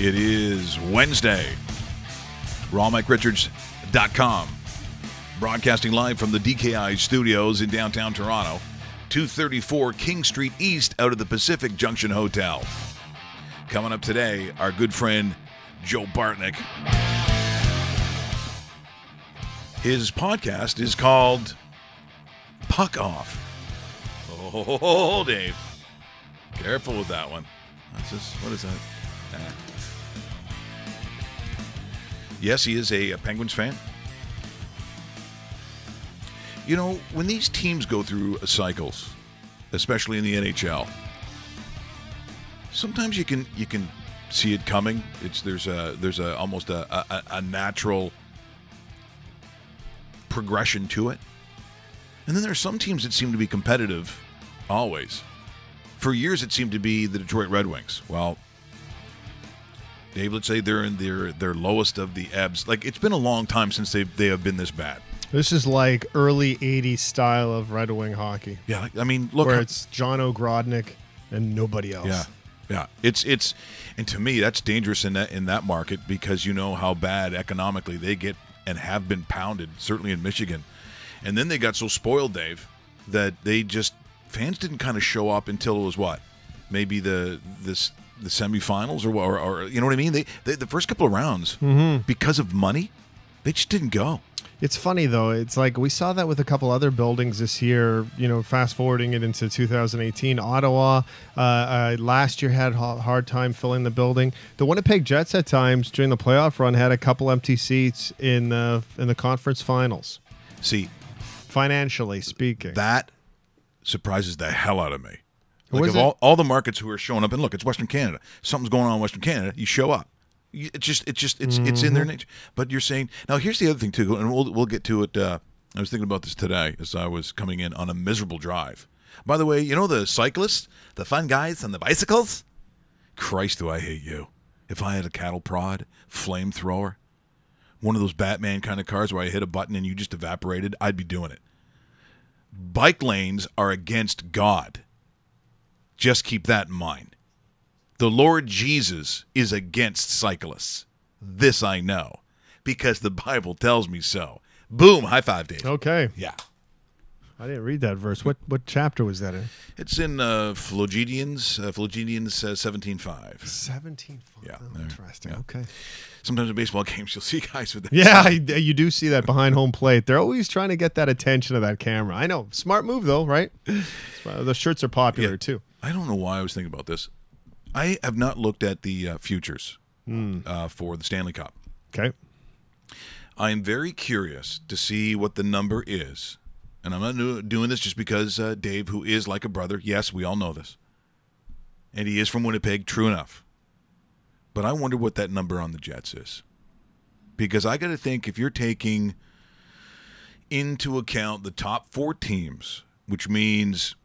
It is Wednesday. RawMikeRichards.com. Broadcasting live from the DKI studios in downtown Toronto. 234 King Street East out of the Pacific Junction Hotel. Coming up today, our good friend Joe Bartnick. His podcast is called Puck Off. Oh, Dave. Careful with that one. That's just, what is that? Yes, he is a Penguins fan. You know, when these teams go through cycles, especially in the NHL, sometimes you can see it coming. There's almost a natural progression to it. And then there are some teams that seem to be competitive always. For years, it seemed to be the Detroit Red Wings. Well, Dave, let's say they're in their lowest of the ebbs. Like, it's been a long time since they have been this bad. This is like early 80s style of Red Wing hockey. Yeah, I mean, look. Where it's John O'Grodnick and nobody else. Yeah. It's and to me, that's dangerous in that market because you know how bad economically they get and have been pounded, certainly in Michigan. And then they got so spoiled, Dave, that fans didn't kind of show up until it was what? Maybe the semifinals or you know what I mean? They the first couple of rounds, because of money, they just didn't go. It's funny, though. It's like we saw that with a couple other buildings this year, you know, fast forwarding it into 2018. Ottawa last year had a hard time filling the building. The Winnipeg Jets at times during the playoff run had a couple empty seats in the conference finals. See, financially speaking, that surprises the hell out of me. Like of all the markets who are showing up, and look, it's Western Canada. Something's going on in Western Canada. You show up. It's in their nature. But you're saying now. Here's the other thing too, and we'll get to it. I was thinking about this today as I was coming in on a miserable drive. By the way, you know the cyclists, the fun guys on the bicycles. Christ, do I hate you! If I had a cattle prod, flamethrower, one of those Batman kind of cars where I hit a button and you just evaporated, I'd be doing it. Bike lanes are against God. Just keep that in mind. The Lord Jesus is against cyclists. This I know, because the Bible tells me so. Boom, high five, Dave. Okay. Yeah. I didn't read that verse. What chapter was that in? It's in Philogedians 17:5. 17:5. Yeah. Oh, interesting. Yeah. Okay. Sometimes in baseball games, you'll see guys with that. Yeah, you do see that behind home plate. They're always trying to get that attention of that camera. I know. Smart move, though, right? The shirts are popular, too. I don't know why I was thinking about this. I have not looked at the futures for the Stanley Cup. Okay. I am very curious to see what the number is. And I'm not doing this just because Dave, who is like a brother, yes, we all know this. And he is from Winnipeg, true enough. But I wonder what that number on the Jets is. Because I got to think if you're taking into account the top 4 teams, which means,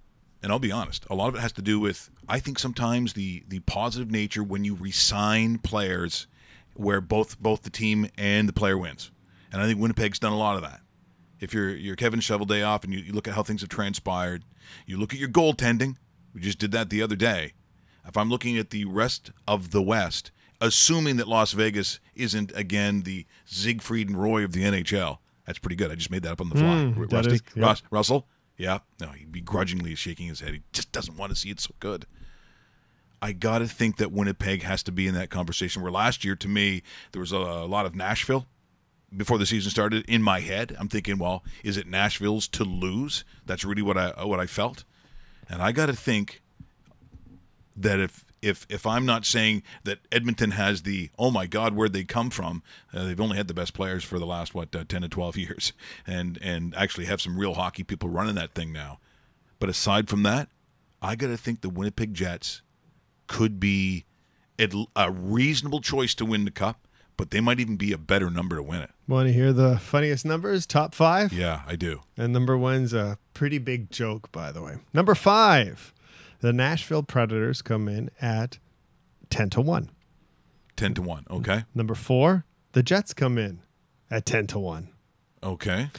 and I'll be honest, a lot of it has to do with, I think sometimes the positive nature when you re-sign players where both the team and the player wins. And I think Winnipeg's done a lot of that. If you're Kevin Shoveldayoff and you look at how things have transpired, you look at your goaltending. We just did that the other day. If I'm looking at the rest of the West, assuming that Las Vegas isn't, again, the Siegfried and Roy of the NHL, that's pretty good. I just made that up on the fly. Rusty? Yeah. Russell? Yeah. No, he begrudgingly is shaking his head. He just doesn't want to see it so good. I got to think that Winnipeg has to be in that conversation where last year, to me, there was a lot of Nashville before the season started in my head. I'm thinking, well, is it Nashville's to lose? That's really what I felt. And I got to think that if I'm not saying that Edmonton has the, oh my God, where'd they come from? They've only had the best players for the last, 10 to 12 years and actually have some real hockey people running that thing now. But aside from that, I got to think the Winnipeg Jets could be a reasonable choice to win the Cup, but they might even be a better number to win it. Want to hear the funniest numbers? Top 5? Yeah, I do. And number 1's a pretty big joke, by the way. Number 5, the Nashville Predators come in at 10-1. 10-1, okay. Number 4, the Jets come in at 10-1. Okay.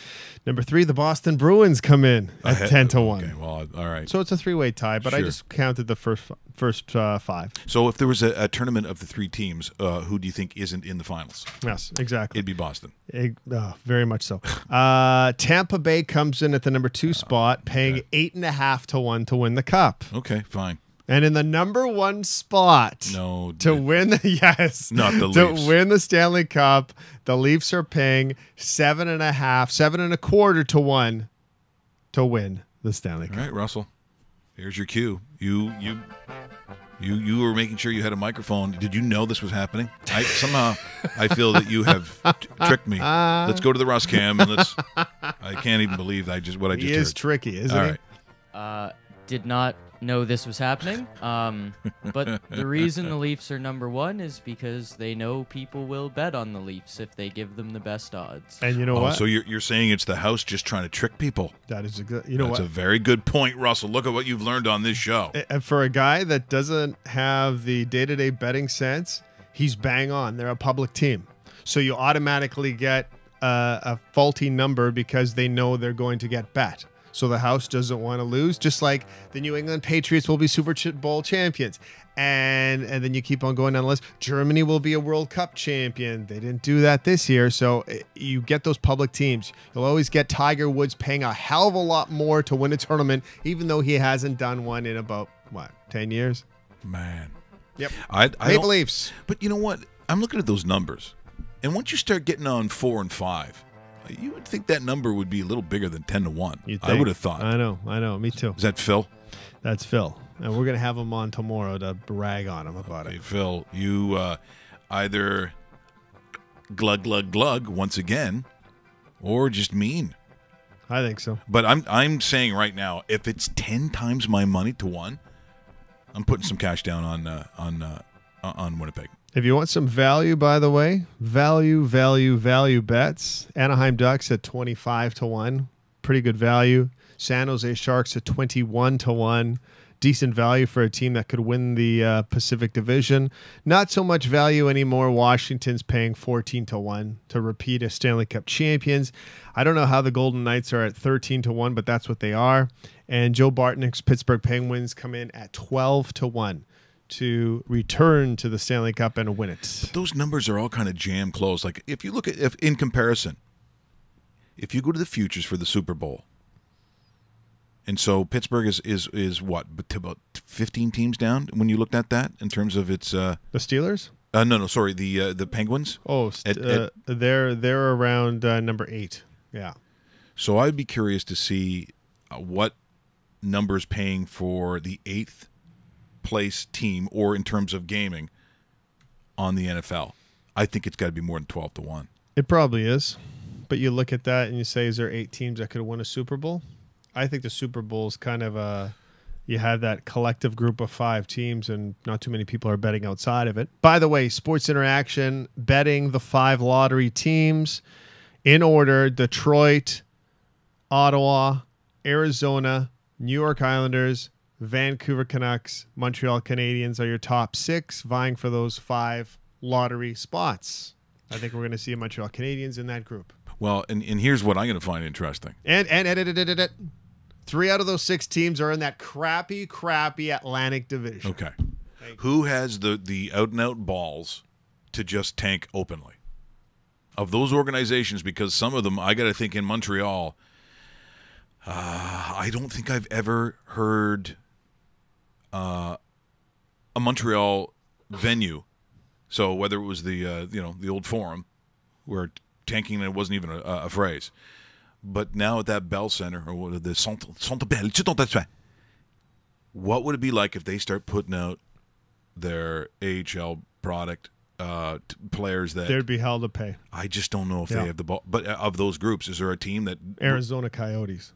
Number 3, the Boston Bruins come in at 10-1. Okay, well, all right. So it's a 3-way tie, but I Sure. just counted the first 5. So if there was a tournament of the 3 teams, who do you think isn't in the finals? Yes, exactly. It'd be Boston. Very much so. Tampa Bay comes in at the number 2 spot, paying 8.5-1 to win the cup. Okay, fine. And in the number 1 spot to win the not the to Leafs. win the Stanley Cup, the Leafs are paying 7.25-1 to win the Stanley Cup. All right, Russell. Here's your cue. You were making sure you had a microphone. Did you know this was happening? Somehow I feel that you have tricked me. Let's go to the Russ cam and let's. I can't even believe what I just heard. He is tricky, isn't All he? right. Did not know this was happening. But the reason the Leafs are number 1 is because they know people will bet on the Leafs if they give them the best odds. And you know what? So you're saying it's the house just trying to trick people? That is a good. You know That's what? a very good point, Russell. Look at what you've learned on this show. And for a guy that doesn't have the day-to-day betting sense, he's bang on. They're a public team, so you automatically get a faulty number because they know they're going to get bet. So the house doesn't want to lose, just like the New England Patriots will be Super Bowl champions. And then you keep on going down the list. Germany will be a World Cup champion. They didn't do that this year. So you get those public teams. You'll always get Tiger Woods paying a hell of a lot more to win a tournament, even though he hasn't done one in about, 10 years? Man. Yep. Maple Leafs. But you know what? I'm looking at those numbers. And once you start getting on 4 and 5, you would think that number would be a little bigger than 10-1. I would have thought. I know. Me too. Is that Phil? That's Phil. And we're going to have him on tomorrow to brag on him about Hey, it. Phil, you either glug once again or just mean. I think so. But I'm saying right now, if it's 10 times my money to 1, I'm putting some cash down on Winnipeg. If you want some value, by the way, value bets. Anaheim Ducks at 25-1. Pretty good value. San Jose Sharks at 21-1. Decent value for a team that could win the Pacific Division. Not so much value anymore. Washington's paying 14-1 to repeat as Stanley Cup champions. I don't know how the Golden Knights are at 13-1, but that's what they are. And Joe Bartnick's Pittsburgh Penguins come in at 12-1. To return to the Stanley Cup and win it. Those numbers are all kind of jam close. Like if you look at in comparison, if you go to the futures for the Super Bowl, and so Pittsburgh is what about 15 teams down when you looked at that in terms of its the Steelers? No, sorry, the Penguins. Oh, they're around number 8. Yeah. So I'd be curious to see what numbers paying for the 8th place team, or in terms of gaming, on the NFL. I think it's got to be more than 12-1. It probably is, but you look at that and you say, is there 8 teams that could win a Super Bowl? I think the Super Bowl is kind of you have that collective group of 5 teams, and not too many people are betting outside of it. By the way, Sports Interaction betting the 5 lottery teams in order: Detroit, Ottawa, Arizona, New York Islanders, Vancouver Canucks, Montreal Canadiens are your top 6, vying for those 5 lottery spots. I think we're going to see Montreal Canadiens in that group. Well, and here's what I'm going to find interesting. And 3 out of those 6 teams are in that crappy Atlantic Division. Okay. Who has the out-and-out balls to just tank openly? Of those organizations, because some of them, I got to think in Montreal, I don't think I've ever heard a Montreal venue. So whether it was the old Forum, where tanking it wasn't even a phrase, but now at that Bell Center, or the Centre Bell, what would it be like if they start putting out their AHL product players that they'd be hell to pay? I just don't know if they have the ball. But of those groups, is there a team that Arizona Coyotes?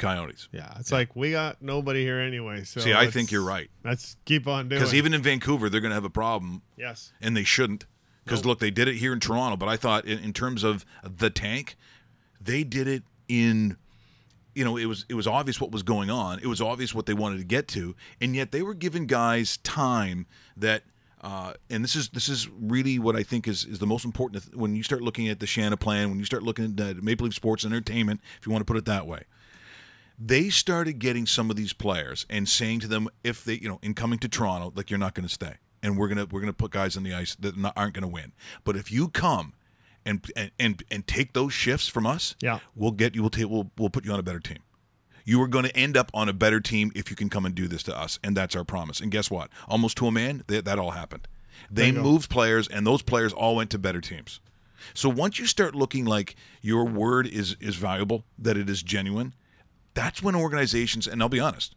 Yeah, it's like we got nobody here anyway. So see, I think you're right. Let's keep on doing. Because even in Vancouver, they're going to have a problem. Yes, and they shouldn't. Because look, they did it here in Toronto, but I thought in terms of the tank, they did it in. It was obvious what was going on. It was obvious what they wanted to get to, and yet they were giving guys time that And this is really what I think is the most important when you start looking at the Shanna plan, when you start looking at Maple Leaf Sports and Entertainment, if you want to put it that way. They started getting some of these players and saying to them, if they, in coming to Toronto, like, you're not going to stay, and we're gonna put guys on the ice that aren't going to win. But if you come and take those shifts from us, we'll get you. We'll put you on a better team. You are going to end up on a better team if you can come and do this to us, and that's our promise. And guess what? Almost to a man, that all happened. They moved players, and those players all went to better teams. So once you start looking like your word is valuable, that it is genuine, that's when organizations, and I'll be honest,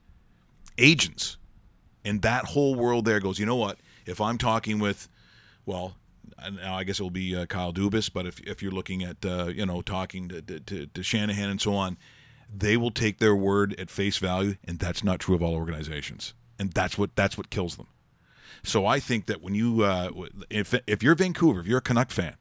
agents, and that whole world there goes, you know what? If I'm talking with, well, now I guess it will be Kyle Dubas, but if you're looking at, talking to Shanahan and so on, they will take their word at face value, and that's not true of all organizations, and that's what kills them. So I think that when you, if you're Vancouver, if you're a Canuck fan,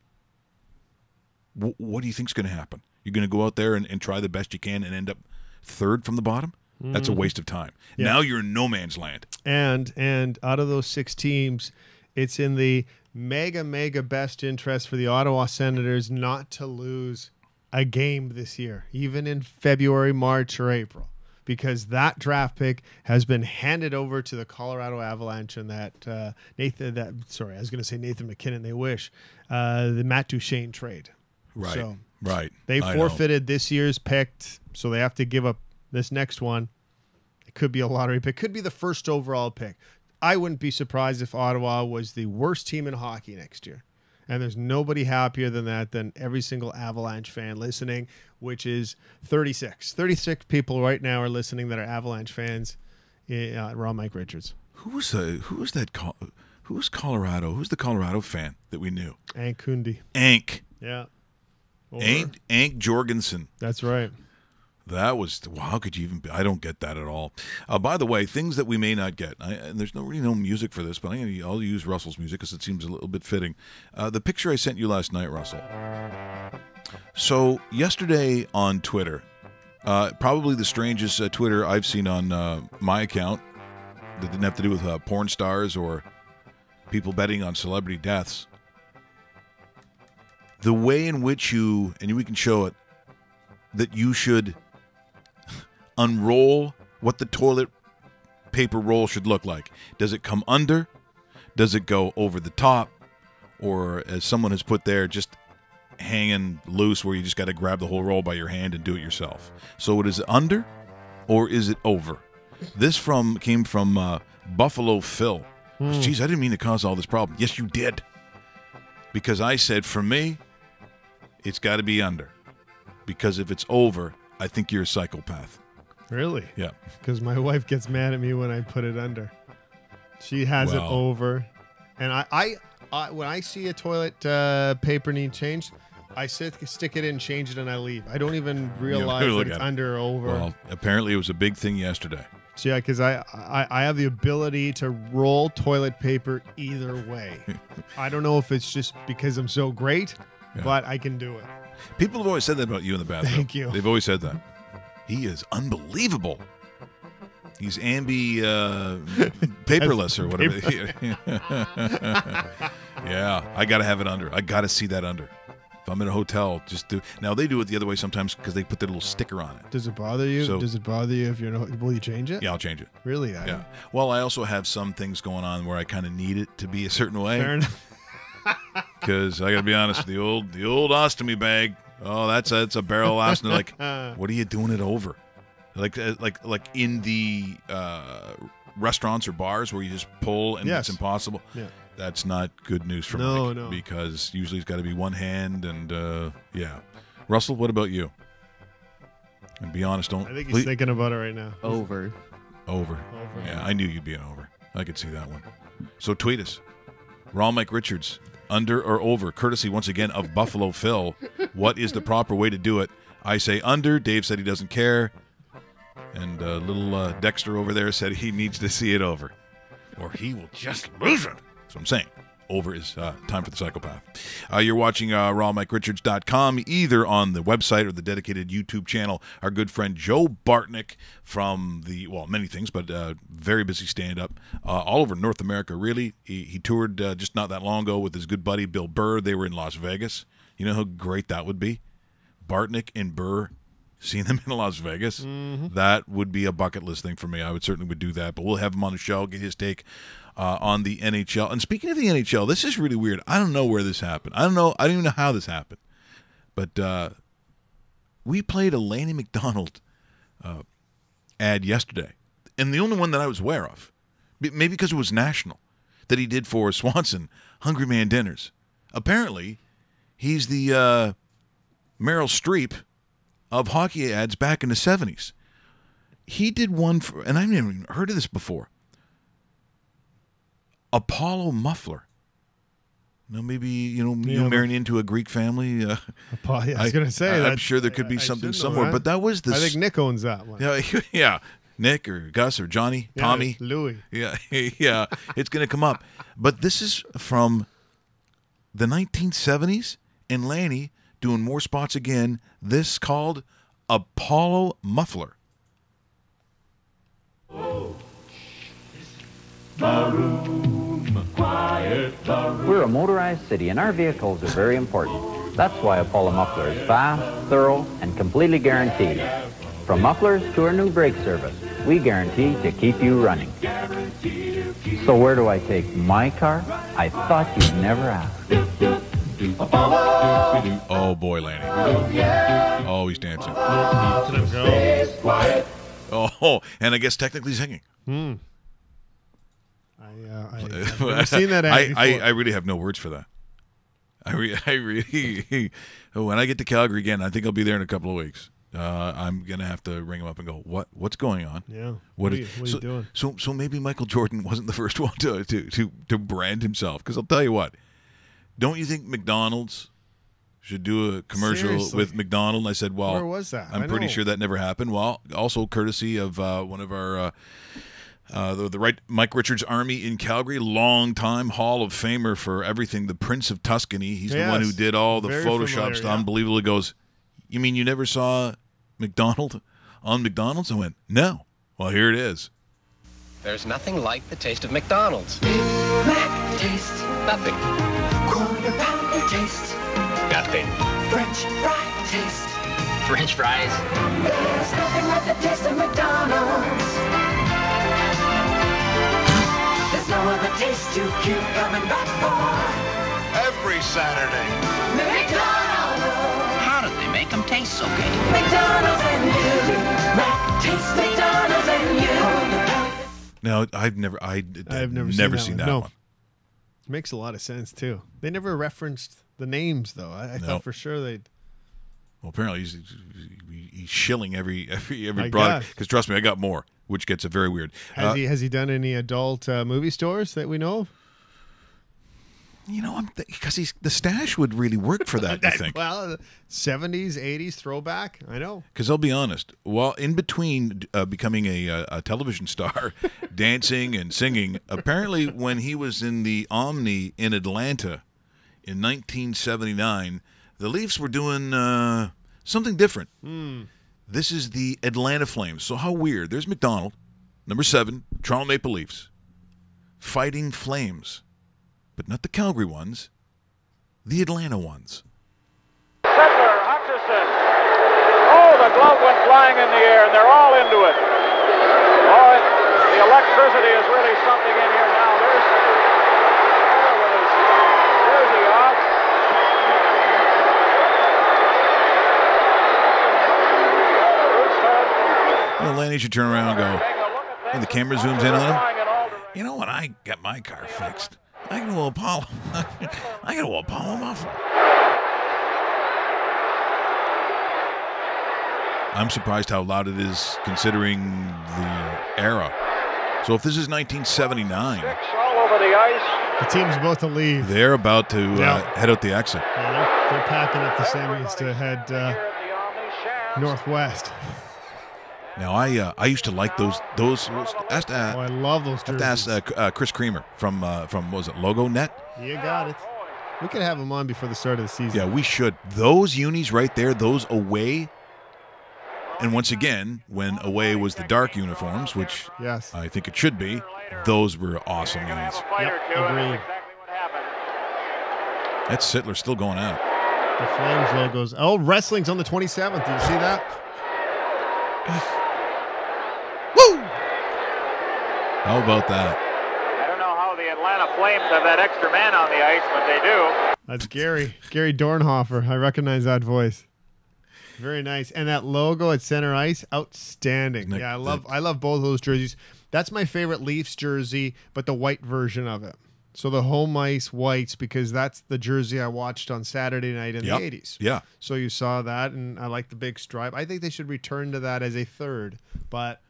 what do you think is going to happen? You're going to go out there and try the best you can and end up third from the bottom? That's a waste of time. Yeah. Now you're in no man's land. And out of those 6 teams, it's in the mega best interest for the Ottawa Senators not to lose a game this year, even in February, March, or April, because that draft pick has been handed over to the Colorado Avalanche, and Nathan McKinnon, they wish, the Matt Duchene trade. Right. So right. They forfeited this year's pick, so they have to give up this next one. It could be a lottery pick, could be the first overall pick. I wouldn't be surprised if Ottawa was the worst team in hockey next year. And there's nobody happier than that, than every single Avalanche fan listening, which is 36. 36 people right now are listening that are Avalanche fans. Ron Mike Richards. Who's Colorado? Who's the Colorado fan that we knew? Ank Kundi. Ank. Yeah. Ank Jorgensen. That's right. That was, well, how could you even, I don't get that at all. By the way, things that we may not get, and there's really no music for this, but I'll use Russell's music because it seems a little bit fitting. The picture I sent you last night, Russell. So yesterday on Twitter, probably the strangest Twitter I've seen on my account that didn't have to do with porn stars or people betting on celebrity deaths. The way in which you, and we can show it, that you should unroll what the toilet paper roll should look like. Does it come under? Does it go over the top? Or, as someone has put there, just hanging loose where you just got to grab the whole roll by your hand and do it yourself? So is it under or is it over? This came from Buffalo Phil. Geez, I didn't mean to cause all this problem. Yes, you did. Because I said, for me, it's got to be under. Because if it's over, I think you're a psychopath. Really? Yeah. Because my wife gets mad at me when I put it under. She has it over. And I when I see a toilet paper need changed, I stick it in, change it, and I leave. I don't even realize that it's under or over. Well, apparently it was a big thing yesterday. So, yeah, because I have the ability to roll toilet paper either way. I don't know if it's just because I'm so great, but I can do it. People have always said that about you in the bathroom. Thank you. They've always said that. He is unbelievable. He's paperless or whatever. Yeah, I got to have it under. I got to see that under. If I'm in a hotel, just do. Now, they do it the other way sometimes because they put their little sticker on it. Does it bother you? Does it bother you if you're in will you change it? Yeah, I'll change it. Really? Yeah. Well, I also have some things going on where I kind of need it to be a certain way. Fair enough. Because I got to be honest, the old ostomy bag. Oh, that's a barrel ostomy. Like, what are you doing it over? Like in the restaurants or bars where you just pull and it's impossible. Yeah. That's not good news for Mike. No. Because usually it's got to be one hand and yeah. Russell, what about you? And be honest, I think he's thinking about it right now. Over. Yeah, I knew you'd be an over. I could see that one. So tweet us. Ron Mike Richards, under or over, courtesy once again of Buffalo Phil. What is the proper way to do it? I say under. Dave said he doesn't care. And little Dexter over there said he needs to see it over. Or he will just lose it. That's what I'm saying. over is time for the psychopath. You're watching rawmike.richards.com, either on the website or the dedicated YouTube channel. Our good friend Joe Bartnick from many things, but very busy stand-up all over North America, really. He toured just not that long ago with his good buddy Bill Burr. They were in Las Vegas. You know how great that would be? Bartnick and Burr, seeing them in Las Vegas. Mm-hmm. That would be a bucket list thing for me. I certainly would do that, but we'll have him on the show, get his take on the NHL. And speaking of the NHL, this is really weird. I don't know where this happened. I don't even know how this happened. But we played a Lanny McDonald ad yesterday, and the only one that I was aware of, maybe because it was national, that he did for Swanson Hungry Man Dinners. Apparently, he's the Meryl Streep of hockey ads back in the 70s. He did one for, and I've never even heard of this before, Apollo Muffler. Now, maybe, you marrying into a Greek family. I was going to say that. I'm sure there could be something somewhere, that. But that was the... I think Nick owns that one. Yeah. Nick or Gus or Johnny, Tommy. Louis. Yeah, it's going to come up. But this is from the 1970s, and Lanny doing more spots again. This called Apollo Muffler. We're a motorized city, and our vehicles are very important. That's why Apollo Muffler is fast, thorough, and completely guaranteed. From mufflers to our new brake service, we guarantee to keep you running. So where do I take my car? I thought you'd never ask. Oh, boy, Lanny. Oh, he's dancing. Oh, and I guess technically singing. I've never seen that ad before. I really have no words for that. I really, when I get to Calgary again, I think I'll be there in a couple of weeks. I'm gonna have to ring him up and go, what's going on? Yeah. What are you doing? So maybe Michael Jordan wasn't the first one to brand himself. Because I'll tell you what, don't you think McDonald's should do a commercial with McDonald? And I said, well, where was that? I'm pretty sure that never happened. Well, also courtesy of one of our the right Mike Richards Army in Calgary, long-time Hall of Famer for everything, the Prince of Tuscany. He's the one who did all the Photoshop stuff. Unbelievable. He goes, you mean you never saw McDonald on McDonald's? I went, no. Well, here it is. There's nothing like the taste of McDonald's. Mac taste. Nothing. Quarter pounder taste. Nothing. French fry taste. French fries. There's nothing like the taste of McDonald's. There's no other taste you keep coming back for. Every Saturday. McDonald's. How did they make them taste so good? McDonald's and you. Mac taste McDonald's and you. No, I've never seen that one. It makes a lot of sense too. They never referenced the names though. I thought for sure they'd. Well, apparently he's shilling every product. Because trust me, I got more, which gets very weird. Has he done any adult movie stores that we know of? Because the stash would really work for that, I think. Well, 70s, 80s throwback. I know. Because I'll be honest, while in between becoming a television star, dancing and singing, apparently when he was in the Omni in Atlanta in 1979, the Leafs were doing something different. This is the Atlanta Flames. So how weird. There's McDonald, number 7, Toronto Maple Leafs, fighting Flames. But not the Calgary ones, the Atlanta ones. Settler, Hutchison. Oh, the glove went flying in the air, and they're all into it. Oh, the electricity is really something in here now. There's with his jersey off. Lanny should turn around and go, and the camera zooms in on him. When I get my car fixed, I can go Apollo. I can go Apollo Muffler. I'm surprised how loud it is considering the era. So if this is 1979, all over the ice. The team's about to leave. They're about to head out the exit. Yeah, they're packing up the semis to head northwest. Now I used to like those. I love those jerseys. I have to ask Chris Creamer from what was it, Logo Net? You got it. We could have him on before the start of the season. Yeah, we should. Those unis right there, those away. And once again, when away was the dark uniforms, which Yes. I think it should be, those were awesome unis. Agreed. That Sittler still going out. The Flames logos. Oh, wrestling's on the 27th. Did you see that? Woo! How about that? I don't know how the Atlanta Flames have that extra man on the ice, but they do. That's Gary. Gary Dornhofer. I recognize that voice. Very nice. And that logo at center ice, outstanding. Yeah, I love both of those jerseys. That's my favorite Leafs jersey, but the white version of it. So the home ice whites, because that's the jersey I watched on Saturday night in the 80s. Yeah. So you saw that, and I like the big stripe. I think they should return to that as a third, but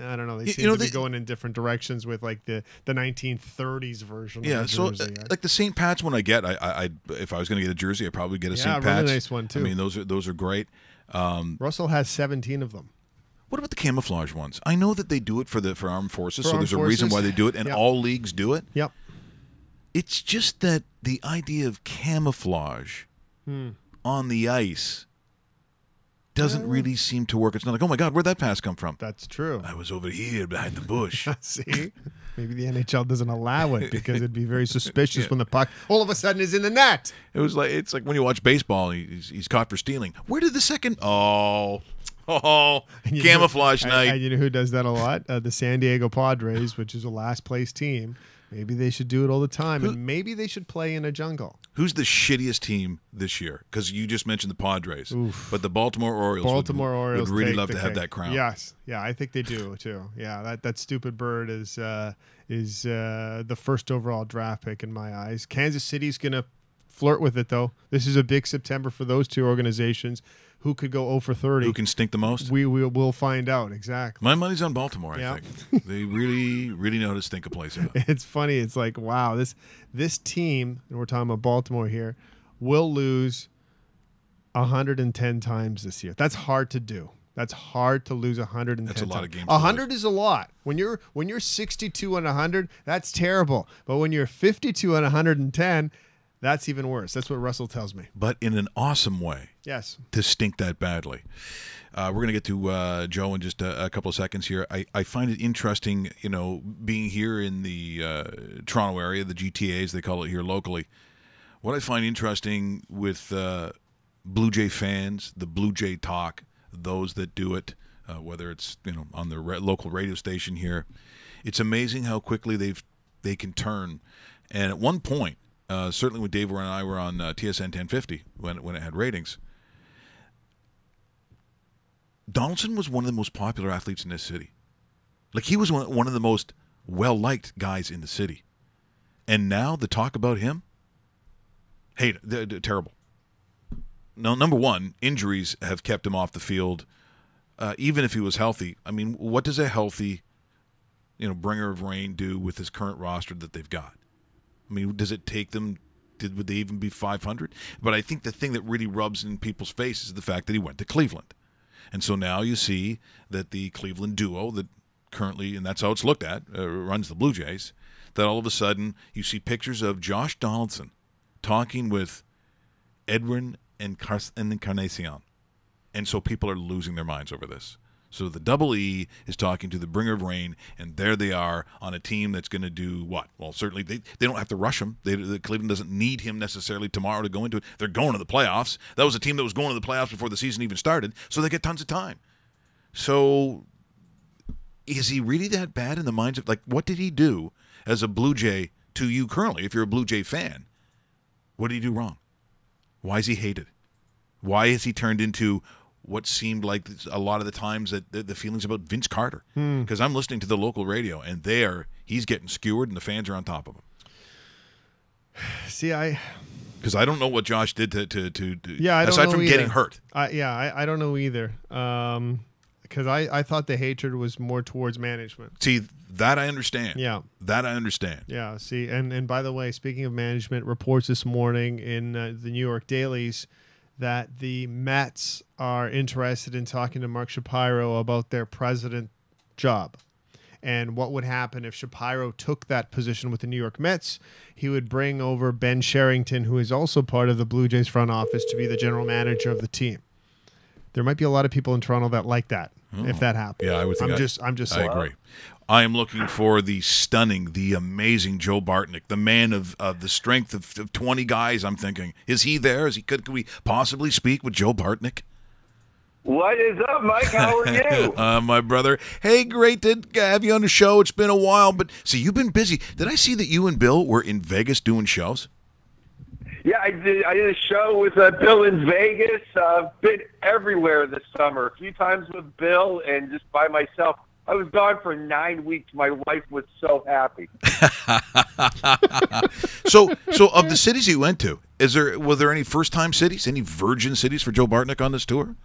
I don't know. They seem to be going in different directions with like the 1930s version. Yeah, of the so jersey. like the St. Pat's one I get, I if I was going to get a jersey, I'd probably get a St. Pat's. Yeah, really nice one too. I mean, those are great. Russell has 17 of them. What about the camouflage ones? I know that they do it for armed forces, For so armed there's a reason forces? why they do it, and Yep. all leagues do it. Yep. It's just that the idea of camouflage on the ice doesn't really seem to work. It's not like, oh my God, where'd that pass come from? That's true. I was over here behind the bush. See? Maybe the NHL doesn't allow it because it'd be very suspicious when the puck all of a sudden is in the net. It's like when you watch baseball, he's caught for stealing. Where did the second? Oh, camouflage night. And you know who does that a lot? The San Diego Padres, which is a last place team. Maybe they should do it all the time, and maybe they should play in a jungle. Who's the shittiest team this year? Because you just mentioned the Padres, but the Baltimore Orioles. Orioles would really take love the to have cake. that crown. Yes, yeah, I think they do too. Yeah, that stupid bird is the first overall draft pick in my eyes. Kansas City's gonna flirt with it though. This is a big September for those two organizations. Who could go 0 for 30? Who can stink the most? We'll find out exactly. My money's on Baltimore. I think they really know how to stink a place out. It's funny. It's like, wow, this team, and we're talking about Baltimore here, will lose 110 times this year. That's hard to do. That's hard to lose 110 That's a lot times. of games. 100 is a lot. When you're 62 and 100, that's terrible. But when you're 52 and 110, that's even worse. That's what Russell tells me. But in an awesome way. Yes. To stink that badly. We're going to get to Joe in just a couple of seconds here. I find it interesting, being here in the Toronto area, the GTA, as they call it here locally. What I find interesting with Blue Jay fans, the Blue Jay talk, those that do it, whether it's on the local radio station here, it's amazing how quickly they can turn. And at one point, certainly when Dave and I were on TSN 1050 when it had ratings, Donaldson was one of the most popular athletes in this city. Like, he was one of the most well-liked guys in the city. And now the talk about him, terrible. Now, number one, injuries have kept him off the field. Even if he was healthy, I mean, what does a healthy, bringer of rain do with this current roster that they've got? I mean, does it take them? Would they even be 500? But I think the thing that really rubs in people's faces is the fact that he went to Cleveland. And so now you see that the Cleveland duo that currently, and that's how it's looked at, runs the Blue Jays, that all of a sudden you see pictures of Josh Donaldson talking with Edwin and Encarnacion. And so people are losing their minds over this. So the Double E is talking to the bringer of rain, and there they are on a team that's going to do what? Well, certainly they don't have to rush him. Cleveland doesn't need him necessarily tomorrow to go into it. They're going to the playoffs. That was a team that was going to the playoffs before the season even started, so they get tons of time. So is he really that bad in the minds of, like, what did he do as a Blue Jay to you currently, if you're a Blue Jay fan? What did he do wrong? Why is he hated? Why has he turned into what seemed like a lot of the times that the feelings about Vince Carter? Because I'm listening to the local radio, and he's getting skewered, and the fans are on top of him. See, because I don't know what Josh did to I don't aside know from either. getting hurt. I don't know either. Because I thought the hatred was more towards management. See, that I understand. Yeah. That I understand. Yeah, see, and by the way, speaking of management, reports this morning in the New York dailies that the Mets are interested in talking to Mark Shapiro about their president job. and what would happen if Shapiro took that position with the New York Mets. He would bring over Ben Sherrington, who is also part of the Blue Jays front office, to be the general manager of the team. There might be a lot of people in Toronto that like that if that happens. Yeah, I would think. I'm just saying. I agree. I am looking for the stunning, the amazing Joe Bartnick, the man of the strength of 20 guys. I'm thinking, is he there? Could we possibly speak with Joe Bartnick? What is up, Mike? How are you? My brother. Hey, great to have you on the show. It's been a while, but see, you've been busy. Did I see that you and Bill were in Vegas doing shows? Yeah, I did a show with Bill in Vegas. Been everywhere this summer. A few times with Bill and just by myself. I was gone for 9 weeks. My wife was so happy. So of the cities you went to, were there any first-time cities, any virgin cities for Joe Bartnick on this tour?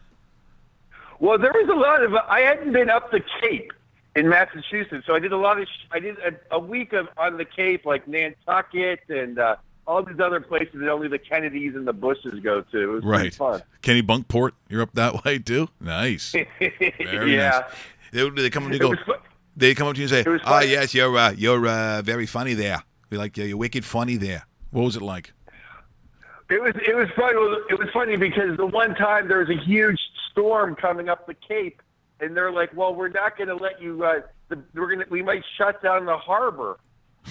Well, there was a lot of. I hadn't been up the Cape in Massachusetts, so I did a lot of. I did a week on the Cape, like Nantucket and all these other places that only the Kennedys and the Bushes go to. It was pretty fun. Kennebunkport, you're up that way too. Nice. Very nice. They come up to you and go. They come up to you and say, "Ah, yes, you're very funny there. We like you're wicked funny there." What was it like? It was funny. It was funny because the one time there was a huge storm coming up the Cape, and they're like, "Well, we're not going to let you. We might shut down the harbor."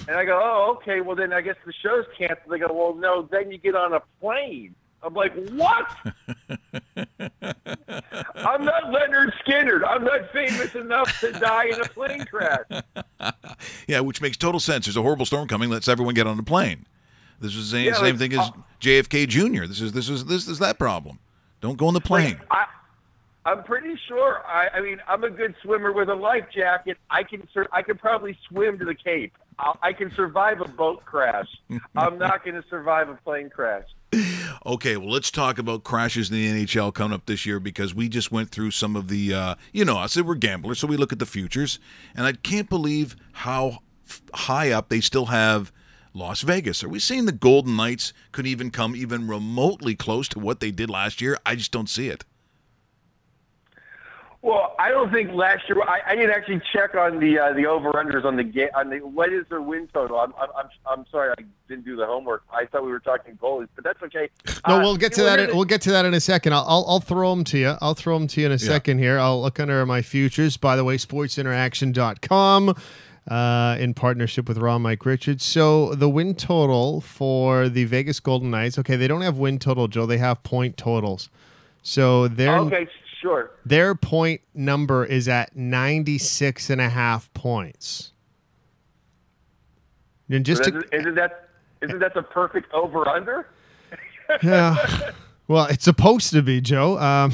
And I go, "Oh, okay. Well, then I guess the show's canceled." They go, "Well, no. Then you get on a plane." I'm like, "What?" I'm not Leonard Skinner. I'm not famous enough to die in a plane crash. Yeah, which makes total sense. There's a horrible storm coming. Let's everyone get on a plane. This is the same thing as JFK Jr. This is that problem. Don't go on the plane. I'm pretty sure. I mean, I'm a good swimmer with a life jacket. I can probably swim to the Cape. I can survive a boat crash. I'm not going to survive a plane crash. Okay, well, let's talk about crashes in the NHL coming up this year because we just went through some of the, I said we're gamblers, so we look at the futures, and I can't believe how high up they still have Las Vegas. Are we saying the Golden Knights could even come even remotely close to what they did last year? I just don't see it. Well, I don't think last year. I didn't actually check on the over/unders on the what is their win total. I'm sorry, I didn't do the homework. I thought we were talking goalies, but that's okay. No, we'll get to that. We'll get to that in a second. I'll throw them to you. I'll throw them to you in a second here. I'll look under my futures. By the way, sportsinteraction.com. In partnership with Ron Mike Richards. So the win total for the Vegas Golden Knights. Okay, they don't have win total, Joe. They have point totals. So they're okay. Sure. Their point number is at 96.5 points. And just isn't that the perfect over/under? Yeah. Well, it's supposed to be, Joe.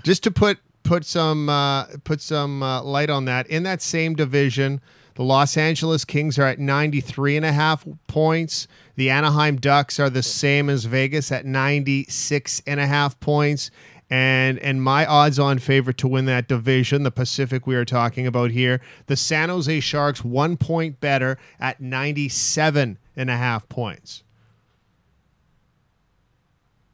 Just to put some light on that. In that same division, the Los Angeles Kings are at 93.5 points. The Anaheim Ducks are the same as Vegas at 96.5 points. And my odds-on favorite to win that division, the Pacific we are talking about here, the San Jose Sharks, 1 point better at 97.5 points.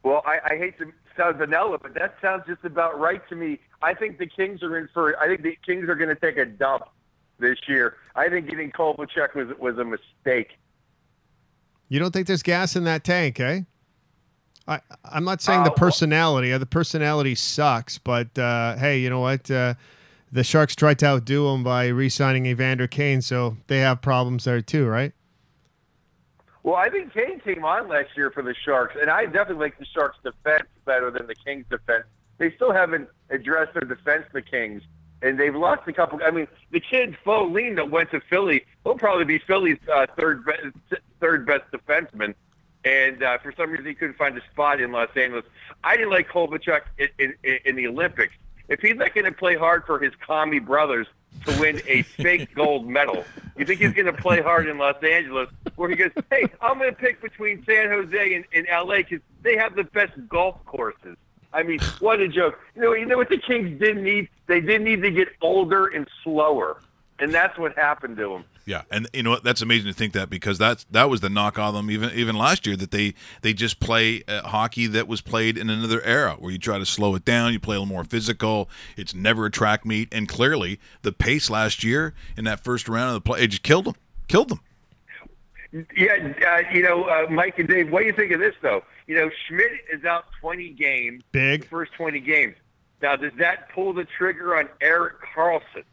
Well, I hate to sound vanilla, but that sounds just about right to me. I think the Kings are I think the Kings are going to take a dump this year. I think getting Kovalchuk was a mistake. You don't think there's gas in that tank, eh? I'm not saying the personality. The personality sucks, but hey, you know what? The Sharks tried to outdo them by re-signing Evander Kane, so they have problems there too, right? Well, I think Kane came on last year for the Sharks, and I definitely like the Sharks' defense better than the Kings' defense. They still haven't addressed their defense, the Kings, and they've lost a couple. I mean, the kid, Folin, that went to Philly, he'll probably be Philly's third best defenseman. And for some reason, he couldn't find a spot in Los Angeles. I didn't like Kovalchuk in the Olympics. If he's not going to play hard for his commie brothers to win a fake gold medal, you think he's going to play hard in Los Angeles where he goes, hey, I'm going to pick between San Jose and L.A. because they have the best golf courses. I mean, what a joke. You know what the Kings didn't need? They didn't need to get older and slower. And that's what happened to him. Yeah, and you know what? That's amazing to think that, because that was the knock on them even last year, that they just play hockey that was played in another era, where you try to slow it down, you play a little more physical. It's never a track meet, and clearly the pace last year in that first round of the play, it just killed them. Yeah, Mike and Dave, what do you think of this though? Schmidt is out 20 games, Big. the first 20 games. Now, does that pull the trigger on Erik Karlsson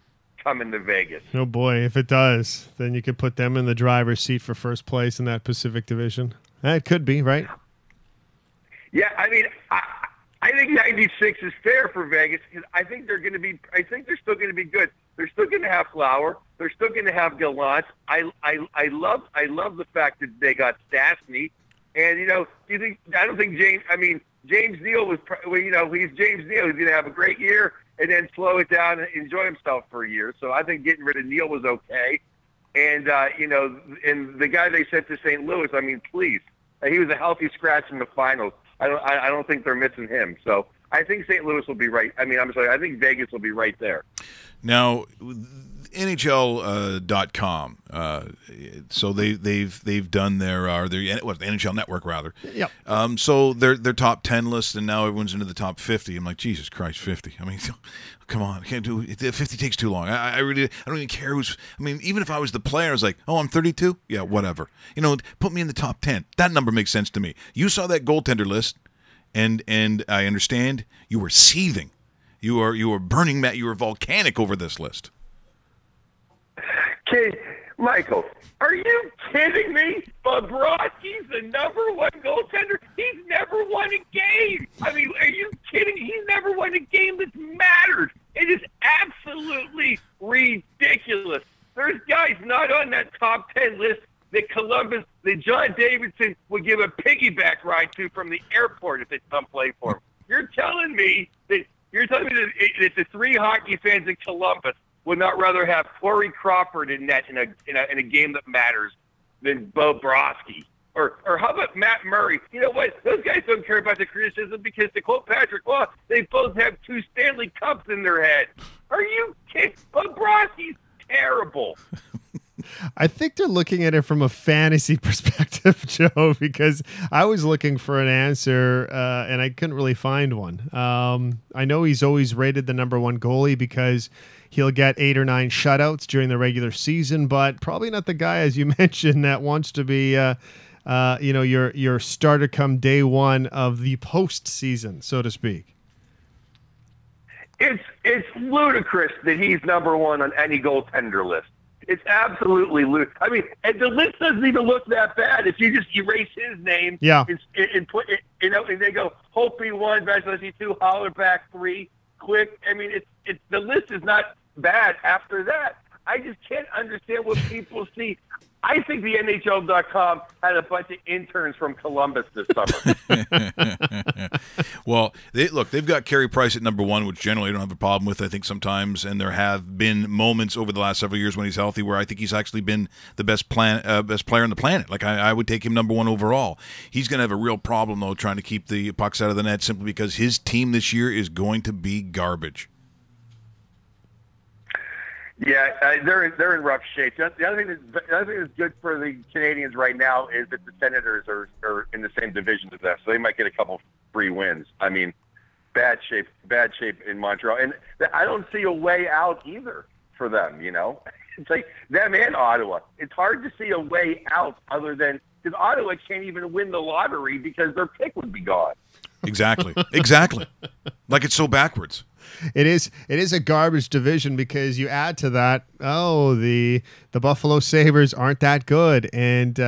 coming to Vegas? Oh boy, if it does, then you could put them in the driver's seat for first place in that Pacific Division. That could be, right? Yeah, I mean, I think 96 is fair for Vegas, because I think they're still going to be good. They're still going to have Flower. They're still going to have Gallant. I love the fact that they got Stastny. And I don't think James Neal was, he's James Neal. He's going to have a great year and then slow it down and enjoy himself for a year. So I think getting rid of Neal was okay. And and the guy they sent to St. Louis, please, he was a healthy scratch in the finals. I don't think they're missing him. So I think St. Louis will be right. I think Vegas will be right there. Now, NHL.com. So they've done their NHL Network rather. Yep. So their top 10 list, and now everyone's into the top 50. I'm like, Jesus Christ, 50. Come on, can't do it. 50 takes too long. I don't even care who's. Even if I was the player, I was like, oh, I'm 32. Yeah, whatever. Put me in the top 10. That number makes sense to me. You saw that goaltender list, and I understand you were seething. You were burning, Matt. You were volcanic over this list. Okay, Michael, are you kidding me? Bobrovsky's the number one goaltender. He's never won a game. Are you kidding? He's never won a game that's mattered. It is absolutely ridiculous. There's guys not on that top 10 list that Columbus, that John Davidson would give a piggyback ride to from the airport if they come play for him. You're telling me that the three hockey fans in Columbus would not rather have Corey Crawford in net in a game that matters than Bobrovsky? Or how about Matt Murray? You know what? Those guys don't care about the criticism, because, to quote Patrick Law, they both have 2 Stanley Cups in their head. Are you kidding? Bobrovsky's terrible. I think they're looking at it from a fantasy perspective, Joe, because I was looking for an answer and I couldn't really find one. I know he's always rated the number one goalie because he'll get 8 or 9 shutouts during the regular season, but probably not the guy, as you mentioned, that wants to be your starter come day one of the postseason, so to speak. It's ludicrous that he's number one on any goaltender list. It's absolutely ludicrous. And the list doesn't even look that bad if you just erase his name. Yeah. And put it, and they go Holtby 1, Vasilevsky 2, Hollerback 3, Quick. The list is not bad after that. I just can't understand what people see. I think the NHL.com had a bunch of interns from Columbus this summer. Well, they've got Carey Price at number one, which generally I don't have a problem with, I think, sometimes. And there have been moments over the last several years when he's healthy where I think he's actually been the best player on the planet. Like, I would take him number one overall. He's going to have a real problem, though, trying to keep the pucks out of the net, simply because his team this year is going to be garbage. Yeah, they're in rough shape. The other thing that's good for the Canadians right now is that the Senators are in the same division as us, so they might get a couple free wins. Bad shape in Montreal, and I don't see a way out either for them. It's like them and Ottawa. It's hard to see a way out other than, because Ottawa can't even win the lottery because their pick would be gone. Exactly. Like, it's so backwards. It is a garbage division because you add to that, the Buffalo Sabres aren't that good, and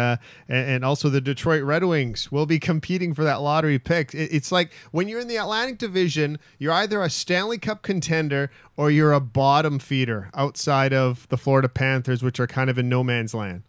also the Detroit Red Wings will be competing for that lottery pick. It's like when you're in the Atlantic Division, you're either a Stanley Cup contender or you're a bottom feeder outside of the Florida Panthers, which are kind of in no man's land.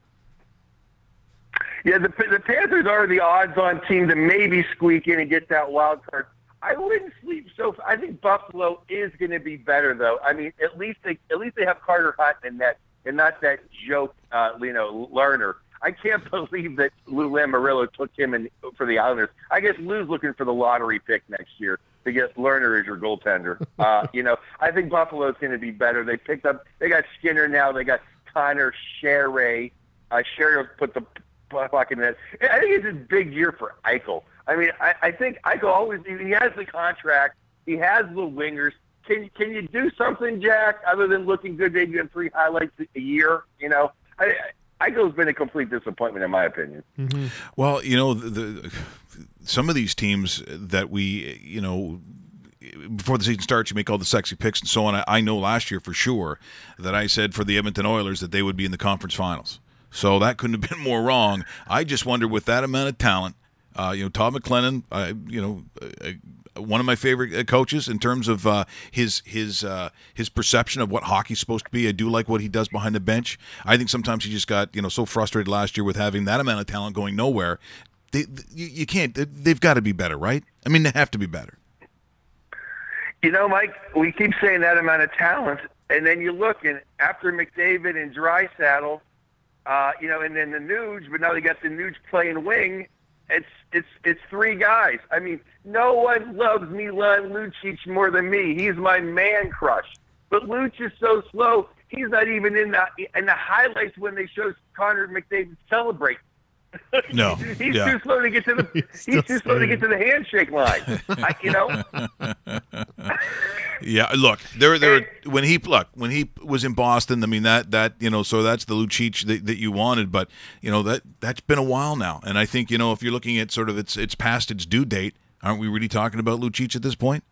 Yeah, the Panthers are the odds-on team to maybe squeak in and get that wild card. I wouldn't sleep I think Buffalo is going to be better, though. At least they have Carter Hutton in that, and not that joke, Lerner. I can't believe that Lou Lamoriello took him for the Islanders. I guess Lou's looking for the lottery pick next year. to get Lerner as your goaltender. I think Buffalo's going to be better. They got Skinner now. They got Connor Sherry. Sherry put the puck in net. I think it's a big year for Eichel. I mean, I think Eichel he has the contract. He has the wingers. Can you do something, Jack, other than looking good maybe in 3 highlights a year? Eichel's been a complete disappointment in my opinion. Mm-hmm. Well, some of these teams that we, before the season starts, you make all the sexy picks and so on. I know last year for sure that I said for the Edmonton Oilers that they would be in the conference finals. So that couldn't have been more wrong. I just wonder with that amount of talent, Todd McLennan, one of my favorite coaches in terms of his perception of what hockey's supposed to be. I do like what he does behind the bench. I think sometimes he just got so frustrated last year with having that amount of talent going nowhere. You can't. They've got to be better, right? I mean, they have to be better. Mike, we keep saying that amount of talent, and then you look, and after McDavid and Draisaitl, and then the Nuge, but now they got the Nuge playing wing. It's 3 guys. I mean, no one loves Milan Lucic more than me. He's my man crush. But Lucic is so slow. He's not even in the highlights when they show Connor McDavid celebrate. No, he's too slow to get to the handshake line. Yeah, look, when he was in Boston, I mean that so that's the Lucic that you wanted, but that's been a while now, and I think if you're looking at sort of it's past its due date, aren't we really talking about Lucic at this point?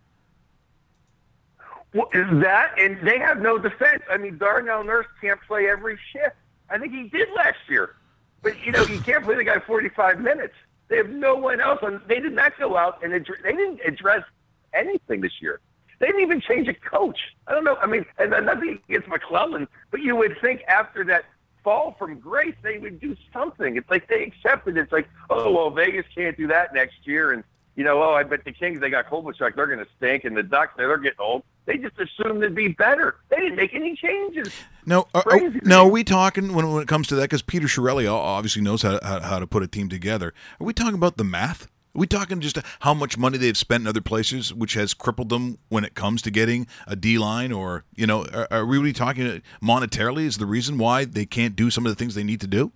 Well, is that, and they have no defense. I mean, Darnell Nurse can't play every shift. I think he did last year. But, he can't play the guy 45 minutes. They have no one else. They did not go out and they didn't address anything this year. They didn't even change a coach. I don't know. I mean, and nothing against McClellan, but you would think after that fall from grace, they would do something. It's like they accepted it. It's like, oh, well, Vegas can't do that next year. And, I bet the Kings, they got Kovalchuk, they're going to stink. And the Ducks, they're getting old. They just assumed it'd be better. They didn't make any changes. No, are we talking when it comes to that? Because Peter Chiarelli obviously knows how to put a team together. Are we talking about the math? Are we talking just how much money they've spent in other places, which has crippled them when it comes to getting a D-line? Or, are we really talking monetarily is the reason why they can't do some of the things they need to do?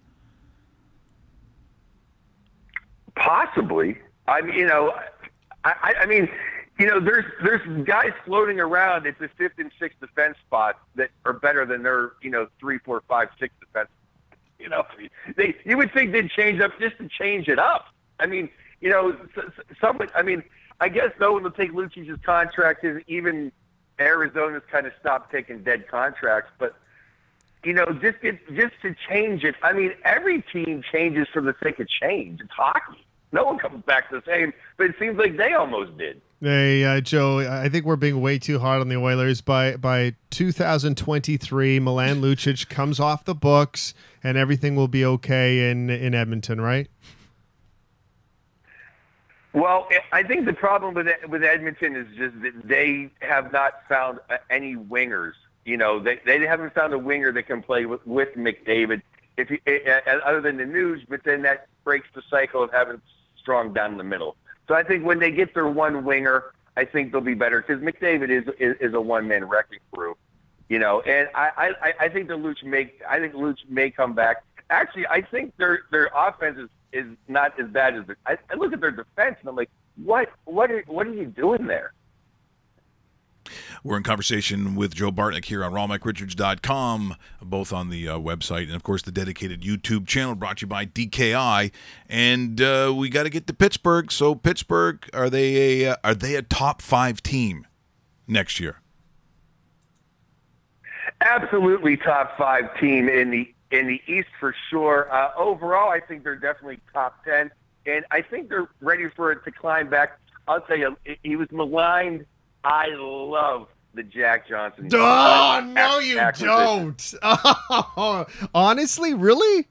Possibly. I mean, there's guys floating around at the 5th and 6th defense spot that are better than their, 3, 4, 5, 6 defense. You would think they'd change up just to change it up. I mean, I guess no one will take Lucic's contract, and even Arizona's kind of stopped taking dead contracts. But just to change it. I mean, every team changes for the sake of change. It's hockey. No one comes back the same, but it seems like they almost did. Hey, Joe, I think we're being way too hard on the Oilers. By 2023, Milan Lucic comes off the books, and everything will be okay in Edmonton, right? Well, I think the problem with Edmonton is just that they have not found any wingers. They haven't found a winger that can play with McDavid, other than the Nuge, but then that breaks the cycle of having strong down the middle. So I think when they get their one winger, I think they'll be better because McDavid is a one-man wrecking crew, And I think Luch may come back. Actually, I think their offense is not as bad as I look at their defense and I'm like, what are you doing there? We're in conversation with Joe Bartnick here on rawmickrichards.com, both on the website and, of course, the dedicated YouTube channel brought to you by DKI. And we got to get to Pittsburgh. So, Pittsburgh, are they a top 5 team next year? Absolutely top 5 team in the East for sure. Overall, I think they're definitely top 10. And I think they're ready for it to climb back. I'll tell you, he was maligned. I love the Jack Johnson. Oh, no, you don't. Oh, honestly, really?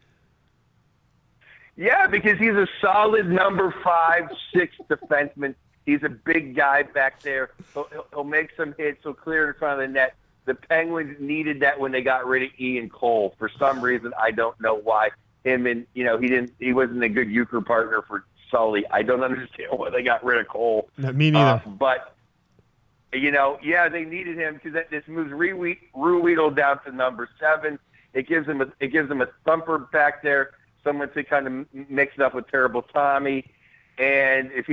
Yeah, because he's a solid number 5, 6 defenseman. He's a big guy back there. He'll make some hits. He'll clear in front of the net. The Penguins needed that when they got rid of Ian Cole. For some reason, I don't know why. He wasn't a good euchre partner for Sully. I don't understand why they got rid of Cole. No, me neither. But they needed him because this moves Ruedel down to number 7. It gives them a thumper back there, someone to kind of mix it up with Terrible Tommy, and as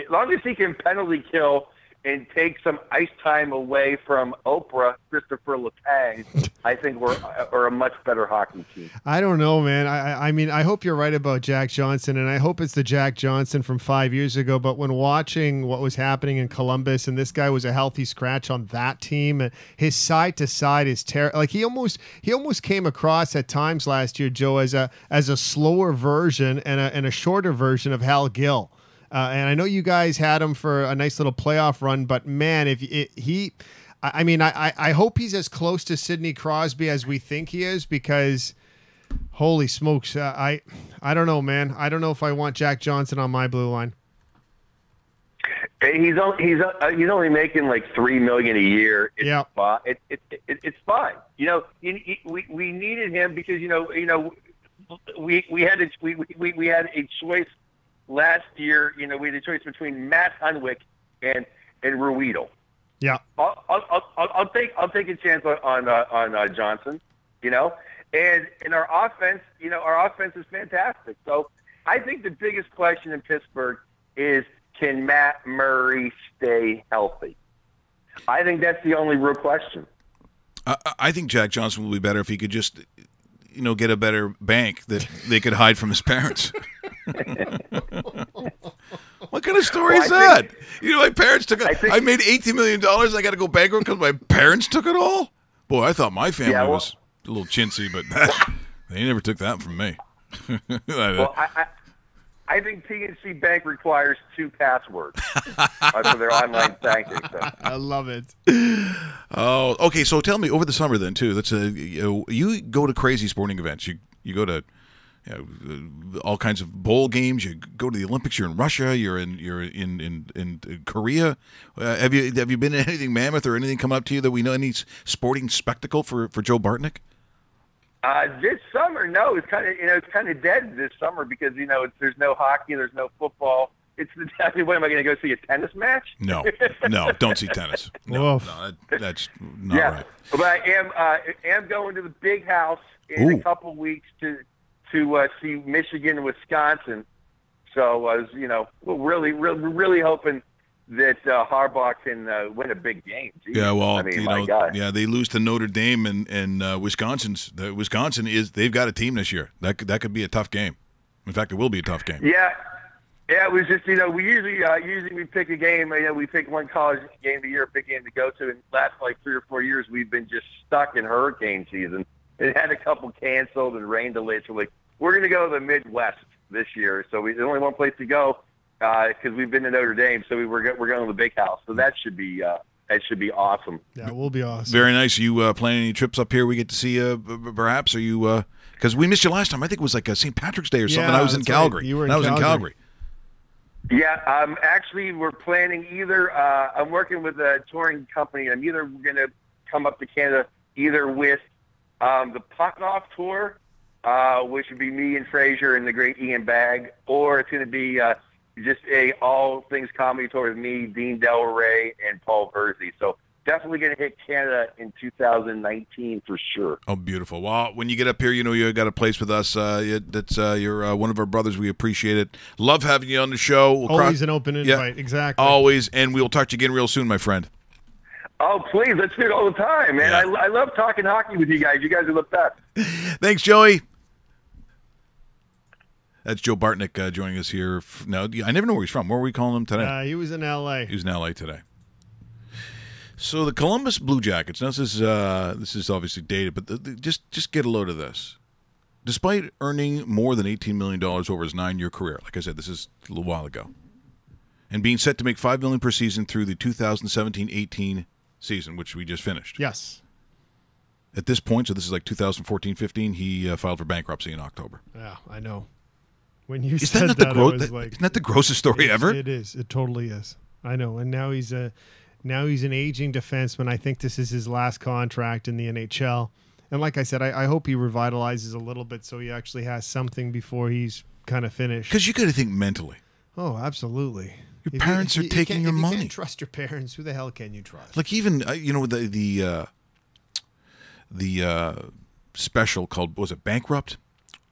long as he can penalty kill and take some ice time away from Oprah, Christopher Letang, I think we're a much better hockey team. I don't know, man. I mean, I hope you're right about Jack Johnson, and I hope it's the Jack Johnson from 5 years ago. But when watching what was happening in Columbus, and this guy was a healthy scratch on that team, his side to side is terrible. Like he almost came across at times last year, Joe, as a slower version and a shorter version of Hal Gill. And I know you guys had him for a nice little playoff run, but man, I hope he's as close to Sidney Crosby as we think he is, because holy smokes, I don't know, man. I don't know if I want Jack Johnson on my blue line. He's only making like $3 million a year. Yeah, it's fine. We needed him because we had a choice. Last year, we had a choice between Matt Hunwick and Ruedel. Yeah, I'll take a chance on Johnson. And our offense, our offense is fantastic. So I think the biggest question in Pittsburgh is, can Matt Murray stay healthy? I think that's the only real question. I think Jack Johnson will be better if he could just, get a better bank that they could hide from his parents. What kind of story is that? My parents took it. I made $18 million. I got to go bankrupt because my parents took it all? Boy, I thought my family was a little chintzy, but they never took that from me. I think PNC Bank requires 2 passwords for their online banking. So. I love it. Oh, okay. So tell me, over the summer then too. You go to crazy sporting events. You go to all kinds of bowl games. You go to the Olympics. You're in Russia. You're in Korea. Have you been in anything mammoth or anything come up to you that we know, any sporting spectacle for Joe Bartnick? This summer, no. It's kind of dead this summer because there's no hockey, there's no football. What am I going to go see a tennis match? No, don't see tennis. No, that's not right. But I am going to the Big House in a couple weeks to see Michigan and Wisconsin. So I was, really hoping that Harbaugh can win a big game. Jeez. Yeah, well, my God. Yeah, they lose to Notre Dame and Wisconsin they've got a team this year. That could be a tough game. In fact, it will be a tough game. Yeah, it was just we usually we pick a game. We pick one college game a year, big game to go to. And last 3 or 4 years, we've been just stuck in hurricane season. It had a couple canceled and rain delays. So we're going to go to the Midwest this year. So there's only one place to go. Because we've been to Notre Dame, so we're going to the Big House. So that should be awesome. Yeah, it will be awesome. Very nice. You planning any trips up here? We get to see perhaps? Are you? Because we missed you last time. I think it was like St. Patrick's Day or something. I was in Calgary. Right. You were in I was in Calgary. Yeah, actually, we're planning either. I'm working with a touring company. I'm either going to come up to Canada either with the Puck Off tour, which would be me and Fraser and the great Ian Bagg, or it's going to be just a all things comedy tour with me, Dean Del Rey, and Paul Versey. So definitely going to hit Canada in 2019 for sure. Oh, beautiful. Well, when you get up here, you got a place with us. You're one of our brothers. We appreciate it. Love having you on the show. Always an open invite. Exactly. Always. And we'll talk to you again real soon, my friend. Oh, please. Let's do it all the time, man. Yeah. I love talking hockey with you guys. You guys are the best. Thanks, Joey. That's Joe Bartnick joining us here. Now, I never know where he's from. Where were we calling him today? He was in L.A. He was in L.A. today. So the Columbus Blue Jackets. Now this is obviously dated, but just get a load of this. Despite earning more than $18 million over his 9-year career, like I said, this is a little while ago, and being set to make $5 million per season through the 2017-18 season, which we just finished. Yes. At this point, so this is like 2014-15, he filed for bankruptcy in October. Yeah, I know. When you said that, isn't that the grossest story ever? It is. It totally is. I know. And now he's an aging defenseman. I think this is his last contract in the NHL. And like I said, I hope he revitalizes a little bit so he actually has something before he's kind of finished. Because you got to think mentally. Oh, absolutely. Your parents are taking your money. If you can't trust your parents, who the hell can you trust? Like even the special called, was it Bankrupt?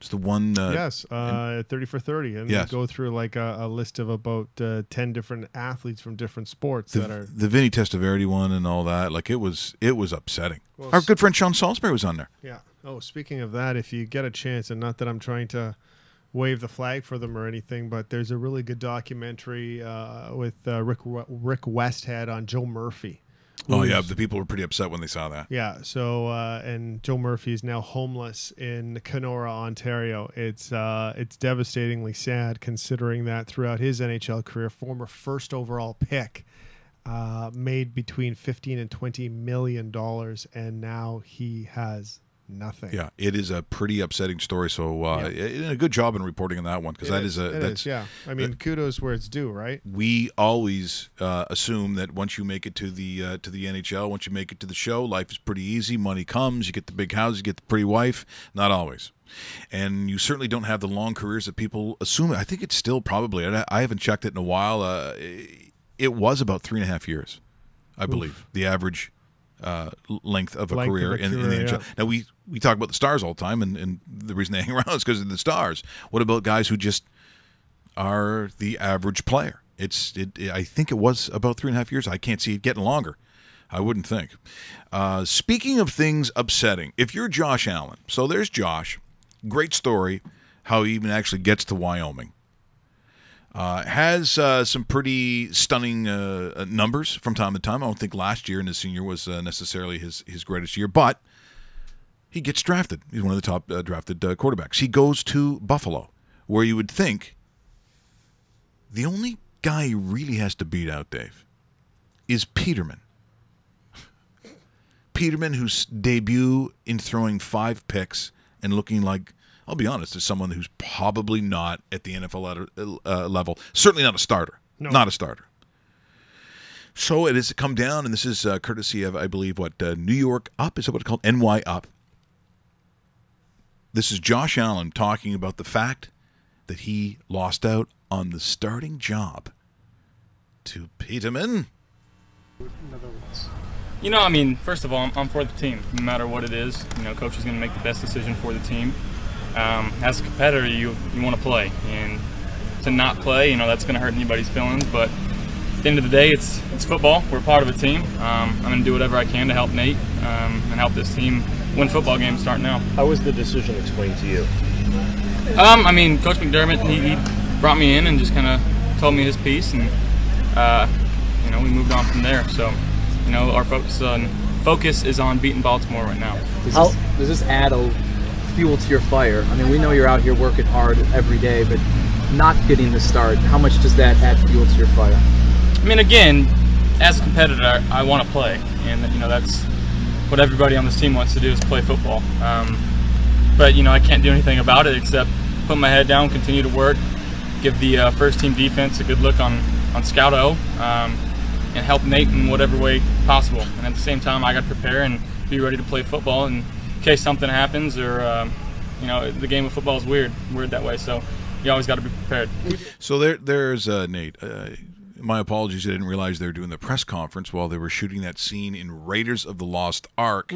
It's the one. Yes, 30 for 30, and yes. they go through like a list of about 10 different athletes from different sports that are the Vinny Testaverde one and all that. Like it was upsetting. Well, our good friend Sean Salisbury was on there. Yeah. Oh, speaking of that, if you get a chance, and not that I'm trying to wave the flag for them or anything, but there's a really good documentary with Rick Westhead on Joe Murphy. Oh yeah, the people were pretty upset when they saw that. Yeah, so and Joe Murphy is now homeless in Kenora, Ontario. It's devastatingly sad considering that throughout his NHL career, former first overall pick made between $15 and $20 million, and now he has nothing. Yeah, it is a pretty upsetting story. So, a good job in reporting on that one, because that's yeah. I mean, kudos where it's due, right? We always assume that once you make it to the NHL, once you make it to the show, life is pretty easy. Money comes, you get the big house, you get the pretty wife. Not always, and you certainly don't have the long careers that people assume. I think it's still probably. I haven't checked it in a while. It was about 3.5 years, I believe, the average length of a career in the NHL. Yeah. Now we talk about the stars all the time, and the reason they hang around is because of the stars. What about guys who just are the average player? I think it was about 3.5 years. I can't see it getting longer. I wouldn't think. Speaking of things upsetting, if you're Josh Allen, so there's Josh, great story, how he even actually gets to Wyoming. Has some pretty stunning numbers from time to time. I don't think last year in his senior was necessarily his greatest year, but he gets drafted. He's one of the top drafted quarterbacks. He goes to Buffalo, where you would think the only guy he really has to beat out, Dave, is Peterman. Peterman, whose debut in throwing 5 picks and looking like, I'll be honest, as someone who's probably not at the NFL level, certainly not a starter. No. Not a starter. So it has come down, and this is courtesy of, I believe, New York Up? Is that what it's called? NY Up. This is Josh Allen talking about the fact that he lost out on the starting job to Peterman. You know, I mean, first of all, I'm for the team, no matter what it is. You know, coach is going to make the best decision for the team. As a competitor, you want to play, and to not play, you know, that's going to hurt anybody's feelings. But at the end of the day, it's football. We're part of a team. I'm going to do whatever I can to help Nate and help this team win football games starting now. How was the decision explained to you? I mean, Coach McDermott, he brought me in and just kind of told me his piece, and you know, we moved on from there. So, you know, our focus is on beating Baltimore right now. Does this add a fuel to your fire? I mean, we know you're out here working hard every day, but not getting the start, how much does that add fuel to your fire? I mean, again, as a competitor, I want to play, and you know, that's what everybody on this team wants to do, is play football. But you know, I can't do anything about it except put my head down, continue to work, give the first team defense a good look on Scout-O, and help Nate in whatever way possible. And at the same time, I got to prepare and be ready to play football in case something happens, or you know, the game of football is weird that way. So you always got to be prepared. So there's Nate. My apologies, I didn't realize they were doing the press conference while they were shooting that scene in Raiders of the Lost Ark,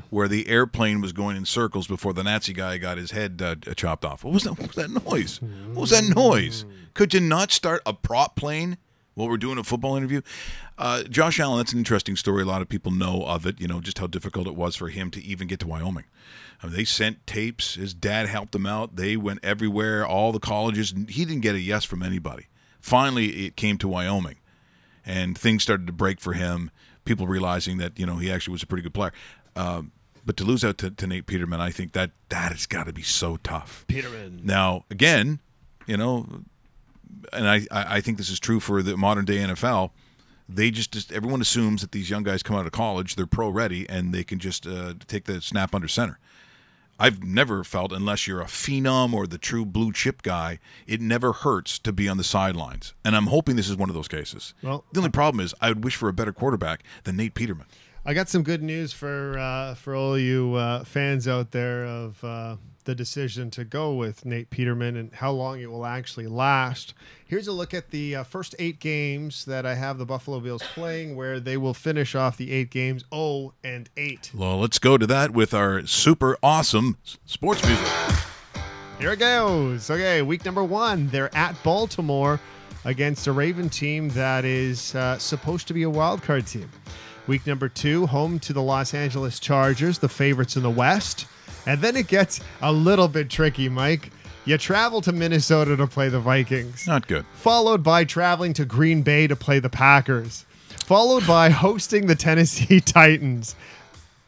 where the airplane was going in circles before the Nazi guy got his head chopped off. What was that noise? What was that noise? Could you not start a prop plane while we're doing a football interview? Josh Allen, that's an interesting story. A lot of people know of it, you know, just how difficult it was for him to even get to Wyoming. I mean, they sent tapes. His dad helped him out. They went everywhere, all the colleges. He didn't get a yes from anybody. Finally, it came to Wyoming, and things started to break for him, people realizing that, you know, he actually was a pretty good player. But to lose out to Nate Peterman, I think that has got to be so tough. Peterman. Now, again, you know, and I think this is true for the modern-day NFL, they just everyone assumes that these young guys come out of college, they're pro-ready, and they can just take the snap under center. I've never felt, unless you're a phenom or the true blue chip guy, it never hurts to be on the sidelines. And I'm hoping this is one of those cases. Well, the only problem is I would wish for a better quarterback than Nate Peterman. I got some good news for all you fans out there of the decision to go with Nate Peterman and how long it will actually last. Here's a look at the first 8 games that I have the Buffalo Bills playing, where they will finish off the 8 games 0-8. Well, let's go to that with our super awesome sports music. Here it goes. Okay, week number 1, they're at Baltimore against a Raven team that is supposed to be a wild card team. Week number 2, home to the Los Angeles Chargers, the favorites in the West. And then it gets a little bit tricky, Mike. You travel to Minnesota to play the Vikings. Not good. Followed by traveling to Green Bay to play the Packers. Followed by hosting the Tennessee Titans.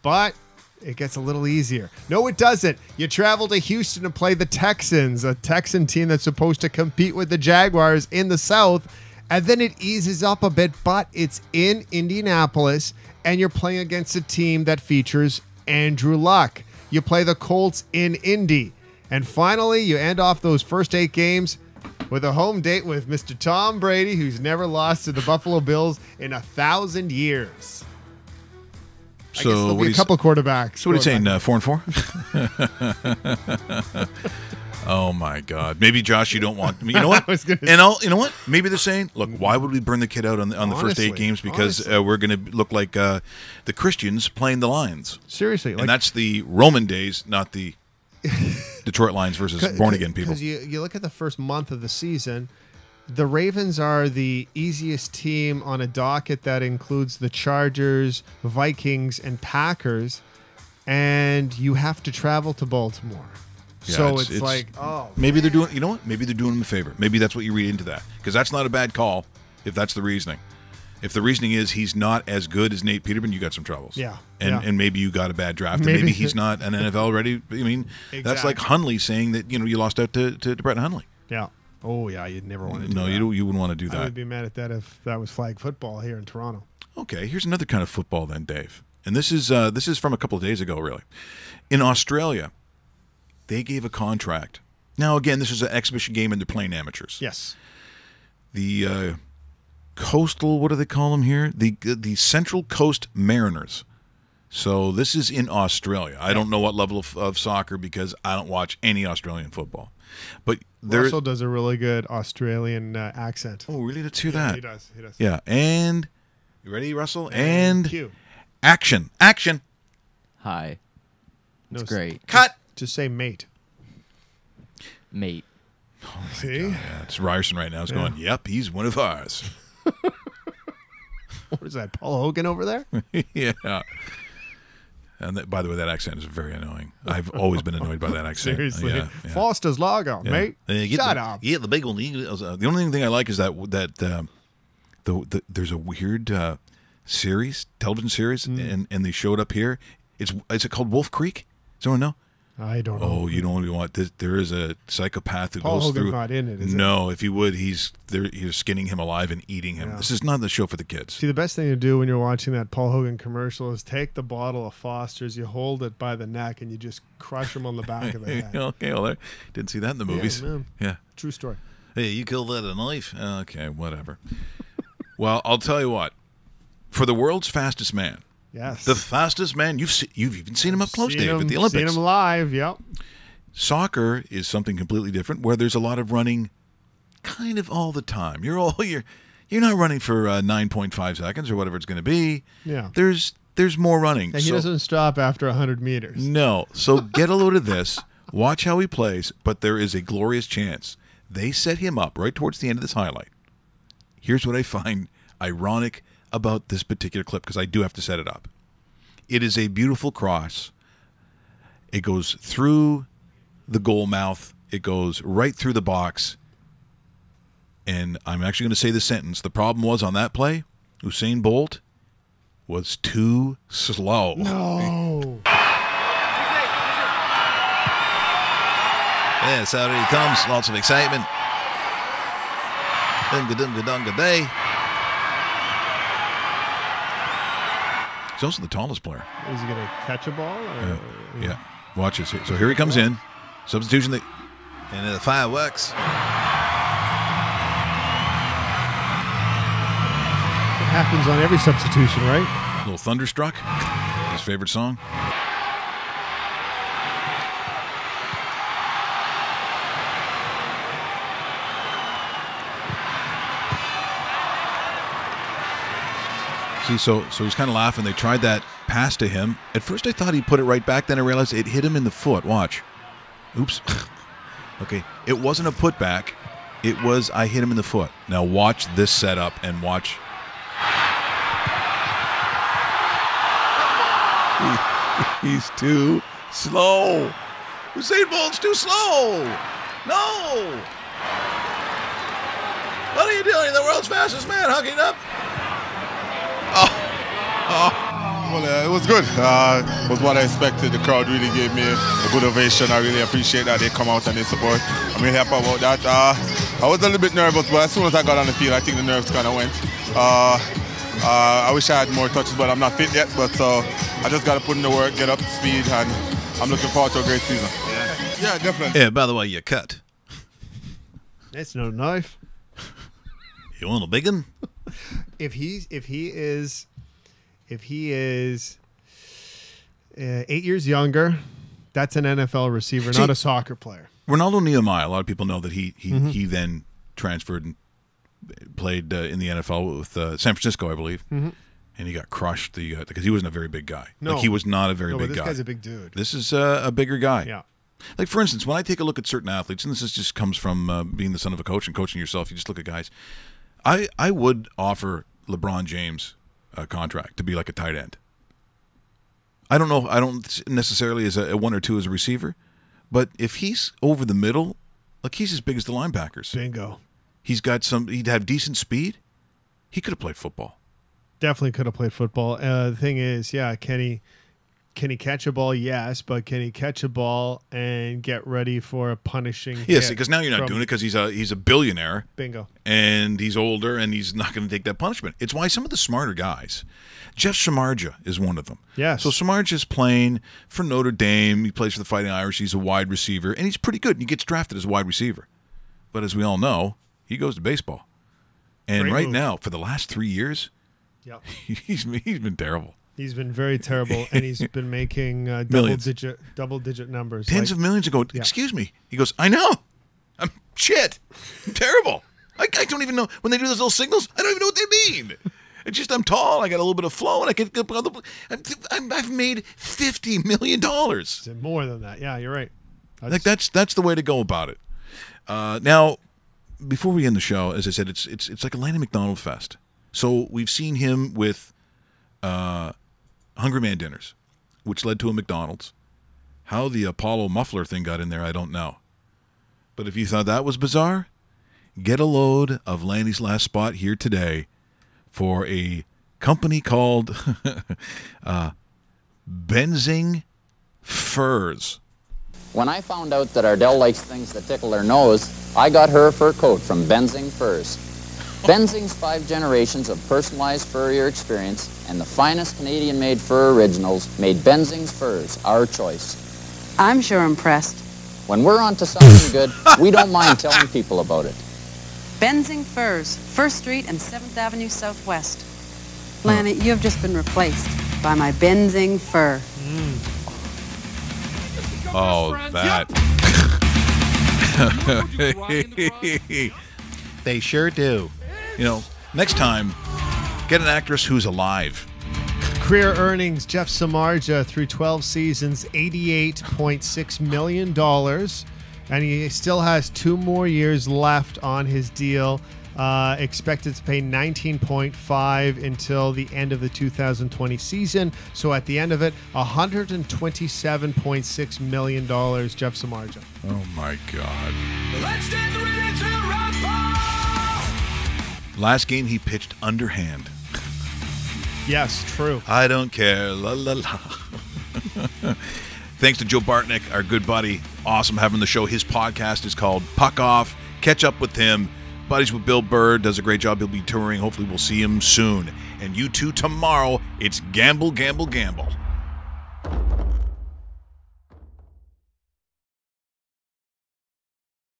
But it gets a little easier. No, it doesn't. You travel to Houston to play the Texans, a Texan team that's supposed to compete with the Jaguars in the South. And then it eases up a bit, but it's in Indianapolis, and you're playing against a team that features Andrew Luck. You play the Colts in Indy. And finally, you end off those first 8 games with a home date with Mr. Tom Brady, who's never lost to the Buffalo Bills in 1,000 years. I guess there'll be a couple quarterbacks. So what are you saying, 4-4? Oh my God! Maybe Josh, you don't want. You know what? You know what? Maybe they're saying, "Look, why would we burn the kid out on the first 8 games? Because we're going to look like the Christians playing the Lions." Seriously, and that's the Roman days, not the Detroit Lions versus born again people. Because you look at the first month of the season, the Ravens are the easiest team on a docket that includes the Chargers, Vikings, and Packers, and you have to travel to Baltimore. Yeah, so it's like, oh, maybe they're doing. You know what? Maybe they're doing him a favor. Maybe that's what you read into that, because that's not a bad call if that's the reasoning. If the reasoning is he's not as good as Nate Peterman, you got some troubles. Yeah, and maybe you got a bad draft. Maybe, and maybe he's not an NFL ready. I mean, that's like Hundley saying that you lost out to Brett Hundley. Yeah. Oh yeah, you'd never want to do that. No, you wouldn't want to do that. I would be mad at that if that was flag football here in Toronto. Okay, here's another kind of football then, Dave. And this is from a couple of days ago, really. In Australia, they gave a contract. Now, again, this is an exhibition game and they're playing amateurs. Yes. The coastal, what do they call them here? The Central Coast Mariners. So this is in Australia. I don't know what level of soccer because I don't watch any Australian football. But Russell does a really good Australian accent. Oh, really? Let's hear that. He does. Yeah, and you ready, Russell? And cue. Action. Hi. That's great. Cut. Just say mate. Mate. Oh, see? God, yeah. It's Ryerson right now. He's going, yep, he's one of ours. What is that, Paul Hogan over there? Yeah. And by the way, that accent is very annoying. I've always been annoyed by that accent. Seriously. Yeah. Foster's logo, mate. Shut up. Yeah, the big one. The only thing I like is that there's a weird television series, and they showed up here. Is it called Wolf Creek? Does anyone know? I don't know. Oh, you don't even want this. There is a psychopath who Paul goes Hogan's through. not in it, is no, if he would, he's skinning him alive and eating him. Yeah. This is not the show for the kids. See, the best thing to do when you're watching that Paul Hogan commercial is take the bottle of Foster's, you hold it by the neck, and you just crush him on the back of the head. Okay, well, didn't see that in the movies. Yeah. True story. Hey, you killed that with a knife? Okay, whatever. Well, I'll tell you what. For the world's fastest man. Yes. The fastest man. You've even seen him up close, Dave, at the Olympics. Seen him live, yep. Soccer is something completely different, where there's a lot of running kind of all the time. You're not running for 9.5 seconds or whatever it's going to be. Yeah. There's more running. And he doesn't stop after 100 meters. No. So get a load of this. Watch how he plays, but there is a glorious chance. They set him up right towards the end of this highlight. Here's what I find ironic about this particular clip, because I do have to set it up. It is a beautiful cross. It goes through the goal mouth. It goes right through the box. And I'm actually going to say the sentence. The problem was on that play, Usain Bolt was too slow. No. Yeah, Saturday comes. Lots of excitement. Dunga day. He's also the tallest player. Is he going to catch a ball? Or, yeah. Watch this. So here he comes in. Substitution. And the fireworks. It happens on every substitution, right? little Thunderstruck, his favorite song. See, so he's kind of laughing. They tried that pass to him. At first I thought he put it right back. Then I realized it hit him in the foot. Watch. Oops. Okay, it wasn't a putback. It was I hit him in the foot. Now watch this setup and watch. He's too slow. Usain Bolt's too slow. No. What are you doing? The world's fastest man hugging up. Well, it was good. It was what I expected. The crowd really gave me a good ovation. I really appreciate that they come out and they support. I'm really happy about that. I was a little bit nervous, but as soon as I got on the field, I think the nerves kind of went. I wish I had more touches, but I'm not fit yet. But I just got to put in the work, get up to speed, and I'm looking forward to a great season. Yeah, definitely. Yeah, by the way, you cut. That's no knife. You want a big one? If he is 8 years younger, that's an NFL receiver, not a soccer player. Ronaldo Nehemiah, a lot of people know that he then transferred and played in the NFL with San Francisco, I believe, and he got crushed because he wasn't a very big guy. No, like, he was not a very big guy. This guy's a big dude. This is a bigger guy. Yeah. Like, for instance, when I take a look at certain athletes, and just comes from being the son of a coach and coaching yourself, you just look at guys. I would offer LeBron James a contract to be like a tight end. I don't know. I don't necessarily as a 1 or 2 as a receiver, but if he's over the middle, like he's as big as the linebackers. Bingo. He'd have decent speed. He could have played football. Definitely could have played football. The thing is, can he catch a ball? Yes, but can he catch a ball and get ready for a punishing hit? Yes, because now you're not doing it because he's a billionaire. Bingo. And he's older and he's not going to take that punishment. It's why some of the smarter guys, Jeff Samardzija is one of them. Yes. So Samardzija's playing for Notre Dame. He plays for the Fighting Irish. He's a wide receiver, and he's pretty good. He gets drafted as a wide receiver. But as we all know, he goes to baseball. And Great right move. now, for the last 3 years, yep. he's been terrible. He's been very terrible, and he's been making double-digit numbers. Tens of millions ago. Yeah. Excuse me. He goes, I know. I'm terrible. I don't even know. When they do those little signals, I don't even know what they mean. It's just I'm tall, I got a little bit of flow, and I get I've made $50 million. It's more than that. Yeah, you're right. That's the way to go about it. Now, before we end the show, as I said, it's like a Lanny McDonald fest. So we've seen him with Hungry Man dinners, which led to a McDonald's. How the Apollo muffler thing got in there, I don't know. But if you thought that was bizarre, get a load of Lanny's last spot here today for a company called Benzing Furs. When I found out that Ardell likes things that tickle her nose, I got her a fur coat from Benzing Furs. Benzing's 5 generations of personalized furrier experience and the finest Canadian-made fur originals made Benzing's Furs our choice. I'm sure impressed. When we're onto something good, we don't mind telling people about it. Benzing Furs, 1st Street and 7th Avenue Southwest. Lanny, you have just been replaced by my Benzing Fur. Oh, that. They sure do. You know, next time, get an actress who's alive. Career earnings, Jeff Samardzija through 12 seasons, $88.6 million. And he still has 2 more years left on his deal. Expected to pay $19.5 until the end of the 2020 season. So at the end of it, $127.6 million, Jeff Samardzija. Oh, my God. Let's get ready to rumble! Last game, he pitched underhand. Yes, true. I don't care. La, la, la. Thanks to Joe Bartnick, our good buddy. Awesome having the show. His podcast is called Puck Off. Catch up with him. Buddies with Bill Burr. Does a great job. He'll be touring. Hopefully we'll see him soon. And you too tomorrow. It's Gamble, Gamble, Gamble.